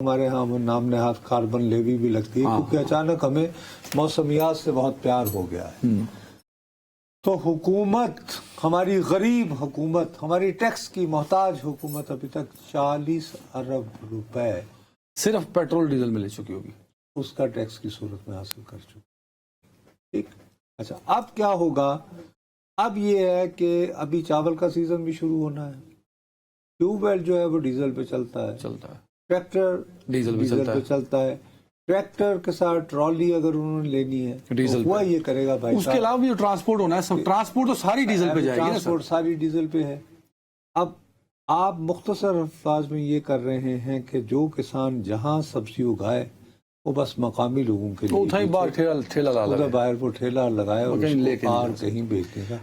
ہمارے ہاں وہ نام نہاد کاربن لیوی بھی لگتی ہے کیونکہ اچانک ہمیں موسمیات سے بہت پیار ہو گیا ہے. تو حکومت، ہماری غریب حکومت، ہماری ٹیکس کی محتاج حکومت ابھی تک 40 ارب روپے صرف پیٹرول ڈیزل میں لے چکی ہوگی، اس کا ٹیکس کی صورت میں حاصل کر چکی. ٹھیک. اچھا اب کیا ہوگا؟ اب یہ ہے کہ ابھی چاول کا سیزن بھی شروع ہونا ہے. ٹیوب ویل جو ہے وہ ڈیزل پہ چلتا ہے، ٹریکٹر ڈیزل پہ چلتا ہے. ٹریکٹر کے ساتھ ٹرالی اگر انہوں نے لینی ہے ڈیزل وہ یہ کرے گا بھائی اس کے علاوہ بھی جو ٹرانسپورٹ ہونا ہے، ٹرانسپورٹ تو ساری ڈیزل پہ جائے گی. ٹرانسپورٹ ساری ڈیزل پہ ہے. اب آپ مختصر الفاظ میں یہ کر رہے ہیں کہ جو کسان جہاں سبزی اگائے وہ بس مقامی لوگوں کے لیے باہر وہ ٹھیلا لگائے اور کہیں بیچ دے گا.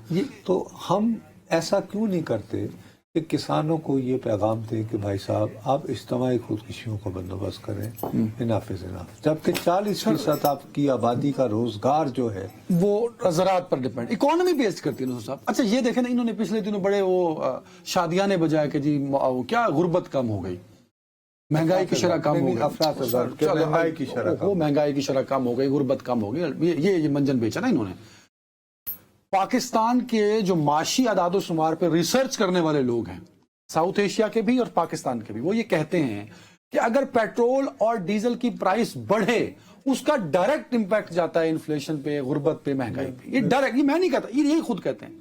تو ہم ایسا کیوں نہیں کرتے کہ کسانوں کو یہ پیغام دیں کہ بھائی صاحب آپ اجتماعی خودکشیوں کا بندوبست کریں، اناف از اناف. جبکہ 40% آپ کی آبادی کا روزگار جو ہے وہ زراعت پر ڈیپینڈ، اکانومی بیسڈ کرتی ہے صاحب. اچھا یہ دیکھیں نا، انہوں نے پچھلے دنوں بڑے وہ شادیاں نے بجایا کہ جی کیا غربت کم ہو گئی، مہنگائی کی شرح کم ہو گئی، مہنگائی کی شرح کم ہو گئی، غربت کم ہو گئی. یہ منجن بیچا نا انہوں نے. پاکستان کے جو معاشی اعداد و شمار پہ ریسرچ کرنے والے لوگ ہیں، ساؤتھ ایشیا کے بھی اور پاکستان کے بھی، وہ یہ کہتے ہیں کہ اگر پیٹرول اور ڈیزل کی پرائس بڑھے اس کا ڈائریکٹ امپیکٹ جاتا ہے انفلیشن پہ، غربت پہ، مہنگائی پہ. یہ ڈائریکٹ، یہ میں نہیں کہتا، یہی خود کہتے ہیں.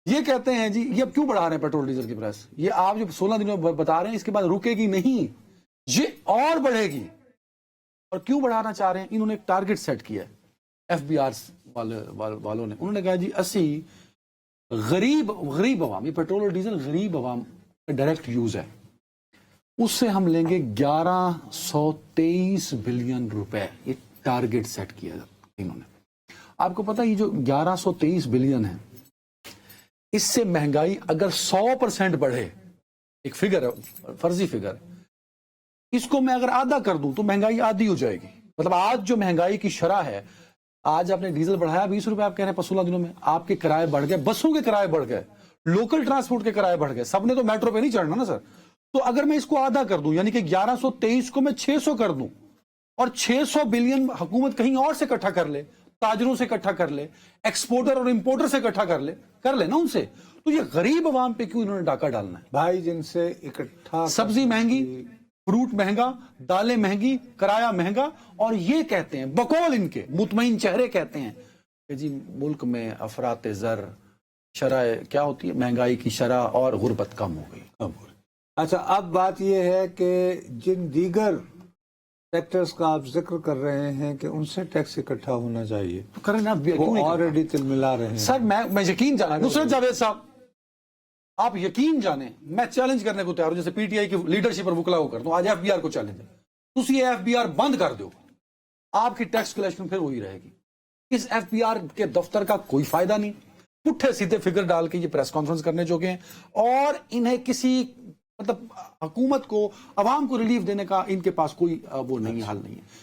یہ کہتے ہیں جی یہ اب کیوں بڑھا رہے ہیں پیٹرول ڈیزل کی پرائس، یہ آپ جو 16 دنوں بتا رہے ہیں اس کے بعد رکے گی نہیں، یہ اور بڑھے گی. اور کیوں بڑھانا چاہ رہے ہیں؟ انہوں نے ایک ٹارگٹ سیٹ کیا ہے ایف بی آر والوں نے. انہوں نے کہا جی اسی غریب عوام، یہ پیٹرول اور ڈیزل غریب عوام کا ڈائریکٹ یوز ہے، اس سے ہم لیں گے 1123 بلین روپے. یہ ٹارگٹ سیٹ کیا انہوں نے. آپ کو پتا یہ جو 1123 بلین ہے، اس سے مہنگائی اگر 100% بڑھے، ایک فگر ہے، فرضی فگر، اس کو میں اگر آدھا کر دوں تو مہنگائی آدھی ہو جائے گی. مطلب آج جو مہنگائی کی شرح ہے، آج آپ نے ڈیزل بڑھایا 20 روپے، آپ کہہ رہے ہیں 16 دنوں میں آپ کے کرائے بڑھ گئے، بسوں کے کرائے بڑھ گئے، لوکل ٹرانسپورٹ کے کرائے بڑھ گئے. سب نے تو میٹرو پہ نہیں چڑھنا نا سر. تو اگر میں اس کو آدھا کر دوں، یعنی کہ 1123 کو میں 600 کر دوں، اور 600 بلین حکومت کہیں اور سے اکٹھا کر لے، تاجروں سے اکٹھا کر لے، ایکسپورٹر اور امپورٹر سے اکٹھا کر لے نا ان سے، تو یہ غریب عوام پہ کیوں انہوں نے ڈاکہ ڈالنا ہے؟ بھائی جن سے اکٹھا سبزی مہنگی، فروٹ مہنگا، دالیں مہنگی، کرایہ مہنگا، اور یہ کہتے ہیں بقول ان کے مطمئن چہرے کہتے ہیں کہ جی ملک میں افراط زر، شرح کیا ہوتی ہے، مہنگائی کی شرح اور غربت کم ہو گئی. اچھا اب بات یہ ہے کہ جن دیگر سیکٹرز کا آپ ذکر کر رہے ہیں کہ ان سے ٹیکس اکٹھا ہونا چاہیے، تو کریں نا، وہ آلریڈی تل ملا رہے ہیں. سر میں یقین جانا، نصرت جاوید صاحب آپ یقین جانیں، میں چیلنج کرنے کو تیار ہوں، جیسے پی ٹی آئی کی لیڈرشپ اور وکلا کو کرتا ہوں، آج ایف بی آر کو چیلنج ہے، تسی یہ ایف بی آر بند کر دو، آپ کی ٹیکس کلیکشن پھر وہی رہے گی. اس ایف بی آر کے دفتر کا کوئی فائدہ نہیں. پٹھے سیدھے فگر ڈال کے یہ پریس کانفرنس کرنے جو گے ہیں، اور انہیں کسی مطلب حکومت کو، عوام کو ریلیف دینے کا ان کے پاس کوئی وہ نہیں، حل نہیں ہے.